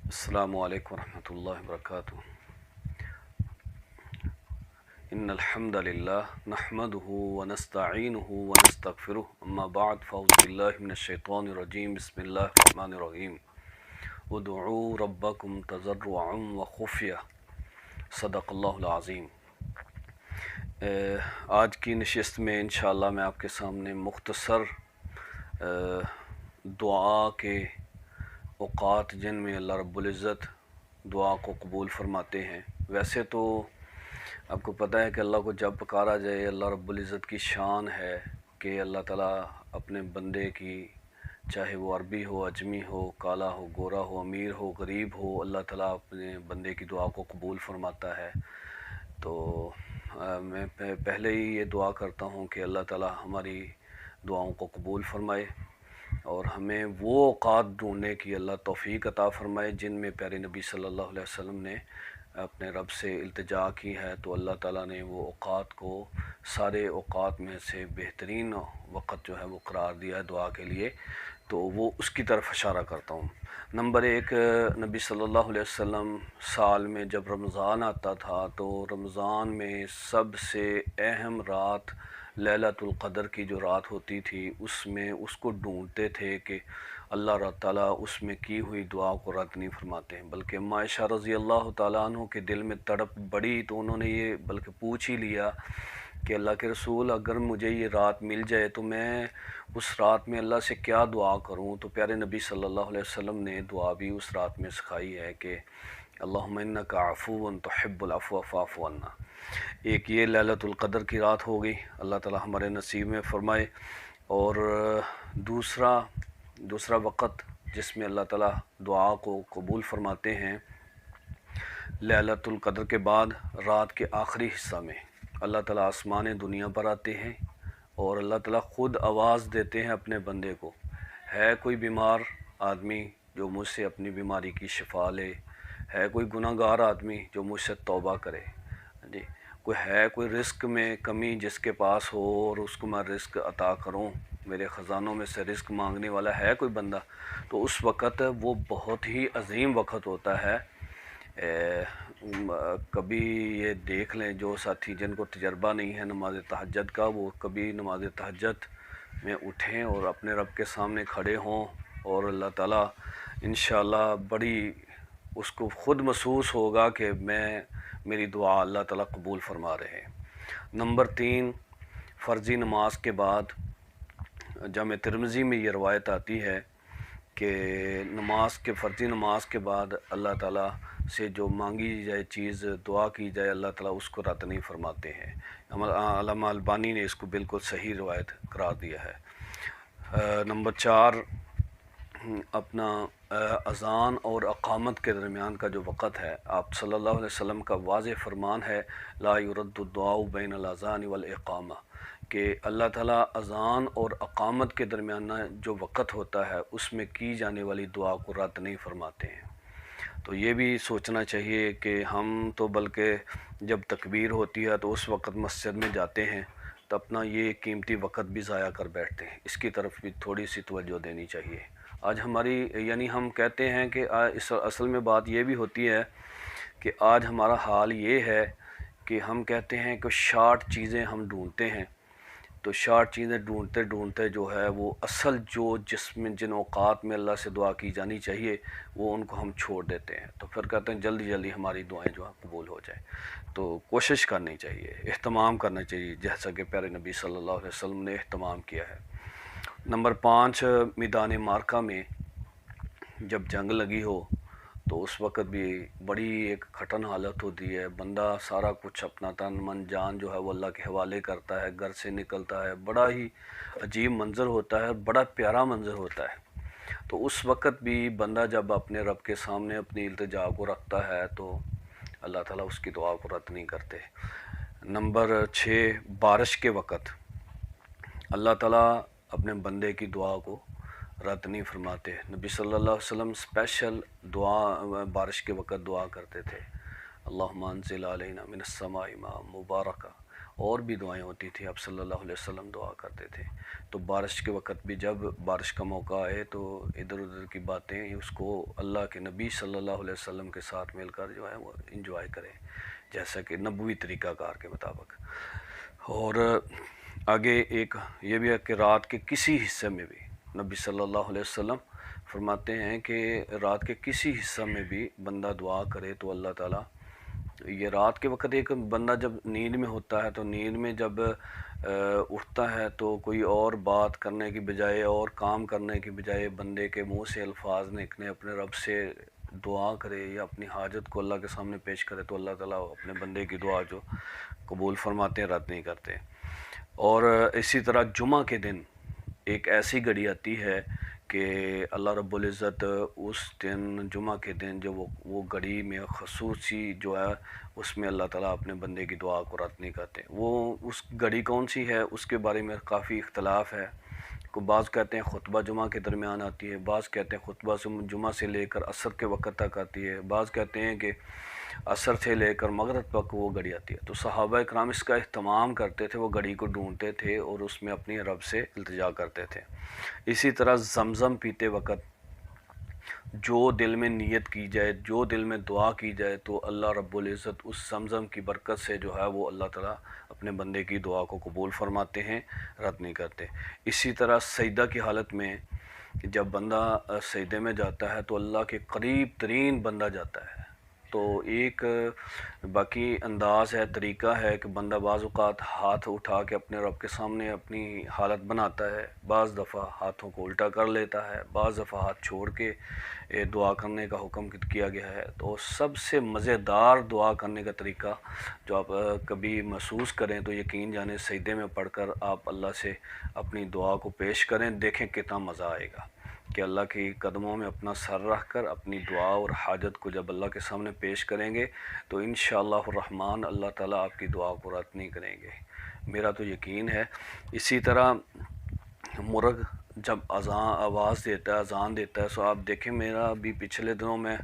السلام علیکم ورحمۃ اللہ وبرکاتہ۔ ان الحمد للہ نحمده ونستعینه ونستغفرہ، اما بعد فاعوذ باللہ من الشیطان الرجیم، بسم اللہ الرحمن الرحیم۔ ادعوا ربکم تضرعا وخفیہ، صدق اللہ العظیم۔ آج کی نشست میں انشاءاللہ میں آپ کے سامنے مختصر دعا کے اوقات جن میں اللہ رب العزت دعا کو قبول فرماتے ہیں۔ ویسے تو آپ کو پتہ ہے کہ اللہ کو جب پکارا جائے، اللہ رب العزت کی شان ہے کہ اللہ تعالیٰ اپنے بندے کی، چاہے وہ عربی ہو، اجمی ہو، کالا ہو، گورا ہو، امیر ہو، غریب ہو، اللہ تعالیٰ اپنے بندے کی دعا کو قبول فرماتا ہے۔ تو میں پہلے ہی یہ دعا کرتا ہوں کہ اللہ تعالیٰ ہماری دعاؤں کو قبول فرمائے اور ہمیں وہ اوقات ڈھونڈنے کی اللہ توفیق عطا فرمائے جن میں پیارے نبی صلی اللہ علیہ وسلم نے اپنے رب سے التجا کی ہے، تو اللہ تعالیٰ نے وہ اوقات کو سارے اوقات میں سے بہترین وقت جو ہے وہ قرار دیا ہے دعا کے لیے، تو وہ اس کی طرف اشارہ کرتا ہوں۔ نمبر ایک، نبی صلی اللہ علیہ وسلم سال میں جب رمضان آتا تھا تو رمضان میں سب سے اہم رات لیلۃ القدر کی جو رات ہوتی تھی، اس میں اس کو ڈھونڈتے تھے کہ اللہ تعالیٰ اس میں کی ہوئی دعا کو رد نہیں فرماتے ہیں، بلکہ اما عائشہ رضی اللہ تعالیٰ عنہ کے دل میں تڑپ بڑی تو انہوں نے یہ بلکہ پوچھ ہی لیا کہ اللہ کے رسول، اگر مجھے یہ رات مل جائے تو میں اس رات میں اللہ سے کیا دعا کروں؟ تو پیارے نبی صلی اللہ علیہ وسلم نے دعا بھی اس رات میں سکھائی ہے کہ اللہم انک عفو تحب العفو فاعف عنا۔ ایک یہ لیلۃ القدر کی رات ہو گئی، اللہ تعالیٰ ہمارے نصیب میں فرمائے۔ اور دوسرا وقت جس میں اللہ تعالیٰ دعا کو قبول فرماتے ہیں، لیلۃ القدر کے بعد رات کے آخری حصہ میں اللہ تعالیٰ آسمان دنیا پر آتے ہیں اور اللہ تعالیٰ خود آواز دیتے ہیں اپنے بندے کو، ہے کوئی بیمار آدمی جو مجھ سے اپنی بیماری کی شفا لے، ہے کوئی گناہ گار آدمی جو مجھ سے توبہ کرے، جی کوئی رزق میں کمی جس کے پاس ہو اور اس کو میں رزق عطا کروں، میرے خزانوں میں سے رزق مانگنے والا ہے کوئی بندہ، تو اس وقت وہ بہت ہی عظیم وقت ہوتا ہے۔ کبھی یہ دیکھ لیں جو ساتھی جن کو تجربہ نہیں ہے نماز تہجد کا، وہ کبھی نماز تہجد میں اٹھیں اور اپنے رب کے سامنے کھڑے ہوں اور اللہ تعالیٰ انشاءاللہ بڑی اس کو خود محسوس ہوگا کہ میری دعا اللہ تعالیٰ قبول فرما رہے ہیں۔ نمبر 3، فرضی نماز کے بعد جامع ترمذی میں یہ روایت آتی ہے کہ فرضی نماز کے بعد اللہ تعالیٰ سے جو مانگی جائے چیز، دعا کی جائے، اللہ تعالیٰ اس کو رد نہیں فرماتے ہیں۔ علامہ البانی نے اس کو بالکل صحیح روایت قرار دیا ہے۔ نمبر 4، اپنا اذان اور اقامت کے درمیان کا جو وقت ہے، آپ صلی اللہ علیہ وسلم کا واضح فرمان ہے لا یرد الدعاء بین الاذان والاقامہ، کہ اللہ تعالیٰ اذان اور اقامت کے درمیان جو وقت ہوتا ہے اس میں کی جانے والی دعا کو رد نہیں فرماتے ہیں۔ تو یہ بھی سوچنا چاہیے کہ ہم تو بلکہ جب تکبیر ہوتی ہے تو اس وقت مسجد میں جاتے ہیں تو اپنا یہ قیمتی وقت بھی ضائع کر بیٹھتے ہیں، اس کی طرف بھی تھوڑی سی توجہ دینی چاہیے۔ آج ہماری ہم کہتے ہیں کہ اصل میں بات یہ بھی ہوتی ہے کہ آج ہمارا حال یہ ہے کہ ہم کہتے ہیں کہ شارٹ چیزیں ہم ڈھونڈتے ہیں، تو شارٹ چیزیں ڈھونڈتے ڈھونڈتے جو ہے وہ اصل جن اوقات میں اللہ سے دعا کی جانی چاہیے وہ ان کو ہم چھوڑ دیتے ہیں، تو پھر کہتے ہیں جلدی جلدی ہماری دعائیں جو ہیں قبول ہو جائیں۔ تو کوشش کرنی چاہیے، اہتمام کرنا چاہیے جیسا کہ پیارے نبی صلی اللہ علیہ وسلم نے اہتمام کیا ہے۔ نمبر 5، میدان معرکہ میں جب جنگ لگی ہو تو اس وقت بھی بڑی ایک کھٹن حالت ہوتی ہے، بندہ سارا کچھ اپنا تن من جان جو ہے وہ اللہ کے حوالے کرتا ہے، گھر سے نکلتا ہے، بڑا ہی عجیب منظر ہوتا ہے، بڑا پیارا منظر ہوتا ہے۔ تو اس وقت بھی بندہ جب اپنے رب کے سامنے اپنی التجا کو رکھتا ہے تو اللہ تعالیٰ اس کی دعا کو رد نہیں کرتے۔ نمبر 6، بارش کے وقت اللہ تعالیٰ اپنے بندے کی دعا کو رد نہیں فرماتے۔ نبی صلی اللہ علیہ وسلم اسپیشل دعا بارش کے وقت دعا کرتے تھے، اللہم انزل علینا من السماء ماء مبارکا اور بھی دعائیں ہوتی تھیں، آپ صلی اللہ علیہ وسلم دعا کرتے تھے۔ تو بارش کے وقت بھی جب بارش کا موقع آئے تو ادھر ادھر کی باتیں اس کو اللہ کے نبی صلی اللہ علیہ وسلم کے ساتھ مل کر جو ہے وہ انجوائے کریں، جیسا کہ نبوی طریقہ کار کے مطابق۔ اور آگے ایک یہ بھی ہے کہ رات کے کسی حصے میں بھی نبی صلی اللہ علیہ وسلم فرماتے ہیں کہ رات کے کسی حصہ میں بھی بندہ دعا کرے تو اللہ تعالیٰ، یہ رات کے وقت ایک بندہ جب نیند میں ہوتا ہے تو نیند میں جب اٹھتا ہے تو کوئی اور بات کرنے کی بجائے اور کام کرنے کی بجائے بندے کے منہ سے الفاظ نکلیں، اپنے رب سے دعا کرے یا اپنی حاجت کو اللہ کے سامنے پیش کرے تو اللہ تعالیٰ اپنے بندے کی دعا جو قبول فرماتے ہیں، رد نہیں کرتے۔ اور اسی طرح جمعہ کے دن ایک ایسی گھڑی آتی ہے کہ اللہ رب العزت اس دن جمعہ کے دن جو وہ گھڑی میں خصوصی جو ہے اس میں اللہ تعالیٰ اپنے بندے کی دعا کو رد نہیں کرتے۔ وہ اس گھڑی کون سی ہے اس کے بارے میں کافی اختلاف ہے، کو بعض کہتے ہیں خطبہ جمعہ کے درمیان آتی ہے، بعض کہتے ہیں خطبہ جمعہ سے لے کر عصر کے وقت تک آتی ہے، بعض کہتے ہیں کہ عصر سے لے کر مغرب تک وہ گھڑی آتی ہے۔ تو صحابہ کرام اس کا اہتمام کرتے تھے، وہ گھڑی کو ڈھونڈتے تھے اور اس میں اپنی رب سے التجا کرتے تھے۔ اسی طرح زمزم پیتے وقت جو دل میں نیت کی جائے، جو دل میں دعا کی جائے تو اللہ رب العزت اس زمزم کی برکت سے جو ہے وہ اللہ تعالیٰ اپنے بندے کی دعا کو قبول فرماتے ہیں، رد نہیں کرتے۔ اسی طرح سجدہ کی حالت میں جب بندہ سجدے میں جاتا ہے تو اللہ کے قریب ترین بندہ جاتا ہے۔ تو ایک باقی انداز ہے، طریقہ ہے کہ بندہ بعض اوقات ہاتھ اٹھا کے اپنے رب کے سامنے اپنی حالت بناتا ہے، بعض دفعہ ہاتھوں کو الٹا کر لیتا ہے، بعض دفعہ ہاتھ چھوڑ کے دعا کرنے کا حکم کیا گیا ہے۔ تو سب سے مزیدار دعا کرنے کا طریقہ جو آپ کبھی محسوس کریں تو یقین جانیں سجدے میں پڑھ کر آپ اللہ سے اپنی دعا کو پیش کریں، دیکھیں کتنا مزہ آئے گا کہ اللہ کی قدموں میں اپنا سر رکھ کر اپنی دعا اور حاجت کو جب اللہ کے سامنے پیش کریں گے تو انشاءاللہ الرحمن اللہ تعالیٰ آپ کی دعا کو رد نہیں کریں گے، میرا تو یقین ہے۔ اسی طرح مرغ جب آواز دیتا ہے، اذان دیتا ہے، سو آپ دیکھیں میرا بھی پچھلے دنوں میں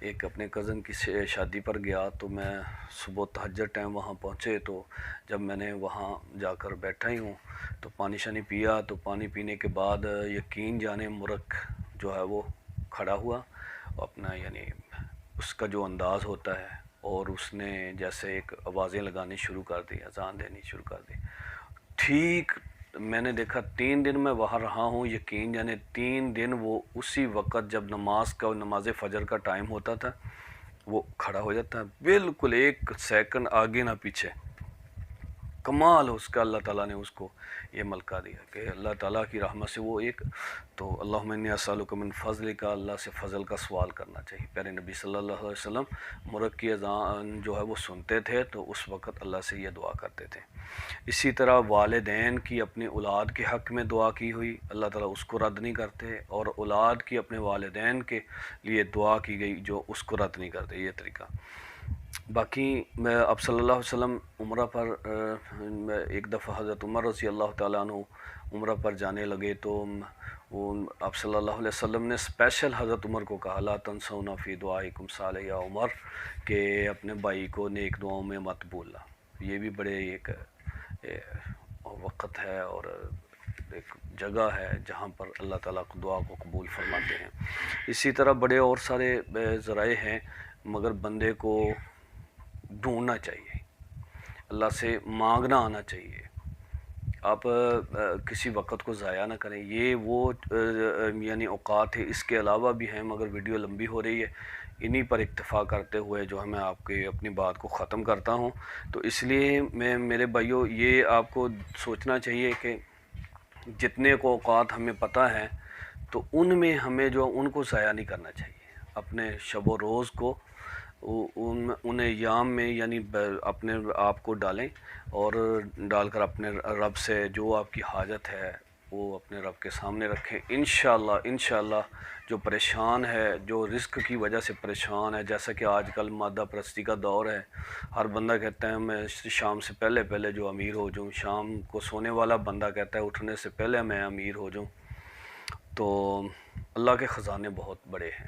ایک اپنے کزن کی شادی پر گیا تو میں صبح تہجد ٹائم وہاں پہنچے، تو جب میں نے وہاں جا کر بیٹھا ہی ہوں تو پانی شانی پیا، تو پانی پینے کے بعد یقین جانے مرغ جو ہے وہ کھڑا ہوا اپنا، یعنی اس کا جو انداز ہوتا ہے اور اس نے جیسے ایک آوازیں لگانی شروع کر دی، اذان دینی شروع کر دی۔ ٹھیک میں نے دیکھا 3 دن میں وہاں رہا ہوں، یقین جانے 3 دن وہ اسی وقت جب نماز فجر کا ٹائم ہوتا تھا وہ کھڑا ہو جاتا ہے، بالکل 1 سیکنڈ آگے نہ پیچھے۔ کمال اس کا، اللہ تعالیٰ نے اس کو یہ ملکہ دیا کہ اللہ تعالیٰ کی رحمت سے وہ ایک، تو اللہم انی اسألک من فضلک، اللہ سے فضل کا سوال کرنا چاہیے۔ پیارے نبی صلی اللہ علیہ وسلم مرغ کی اذان جو ہے وہ سنتے تھے تو اس وقت اللہ سے یہ دعا کرتے تھے۔ اسی طرح والدین کی اپنے اولاد کے حق میں دعا کی ہوئی، اللہ تعالیٰ اس کو رد نہیں کرتے، اور اولاد کی اپنے والدین کے لیے دعا کی گئی جو اس کو رد نہیں کرتے، یہ طریقہ۔ باقی اب صلی اللہ علیہ وسلم عمرہ پر ایک دفعہ حضرت عمر رضی اللہ تعالیٰ عنہ عمرہ پر جانے لگے تو وہ اب صلی اللہ علیہ وسلم نے اسپیشل حضرت عمر کو کہا لا تنسونا فی دعائکم صالح یا عمر، کہ اپنے بھائی کو نیک دعاؤں میں مت بھولنا۔ یہ بھی بڑے ایک وقت ہے اور ایک جگہ ہے جہاں پر اللہ تعالیٰ دعا کو قبول فرماتے ہیں۔ اسی طرح بڑے اور سارے ذرائع ہیں، مگر بندے کو ڈھونڈنا چاہیے، اللہ سے مانگنا آنا چاہیے۔ آپ کسی وقت کو ضائع نہ کریں، یہ وہ یعنی اوقات ہے، اس کے علاوہ بھی ہیں مگر ویڈیو لمبی ہو رہی ہے، انہی پر اکتفا کرتے ہوئے جو ہے میں آپ کے اپنی بات کو ختم کرتا ہوں۔ تو اس لیے میرے بھائیوں یہ آپ کو سوچنا چاہیے کہ جتنے کو اوقات ہمیں پتہ ہے تو ان میں ہمیں جو ان کو ضائع نہیں کرنا چاہیے، اپنے شب و روز کو ان ایام میں یعنی اپنے آپ کو ڈالیں اور ڈال کر اپنے رب سے جو آپ کی حاجت ہے وہ اپنے رب کے سامنے رکھیں۔ انشاءاللہ جو پریشان ہے، جو رزق کی وجہ سے پریشان ہے، جیسا کہ آج کل مادہ پرستی کا دور ہے، ہر بندہ کہتا ہے میں شام سے پہلے جو امیر ہو جاؤں، شام کو سونے والا بندہ کہتا ہے اٹھنے سے پہلے میں امیر ہو جاؤں۔ تو اللہ کے خزانے بہت بڑے ہیں،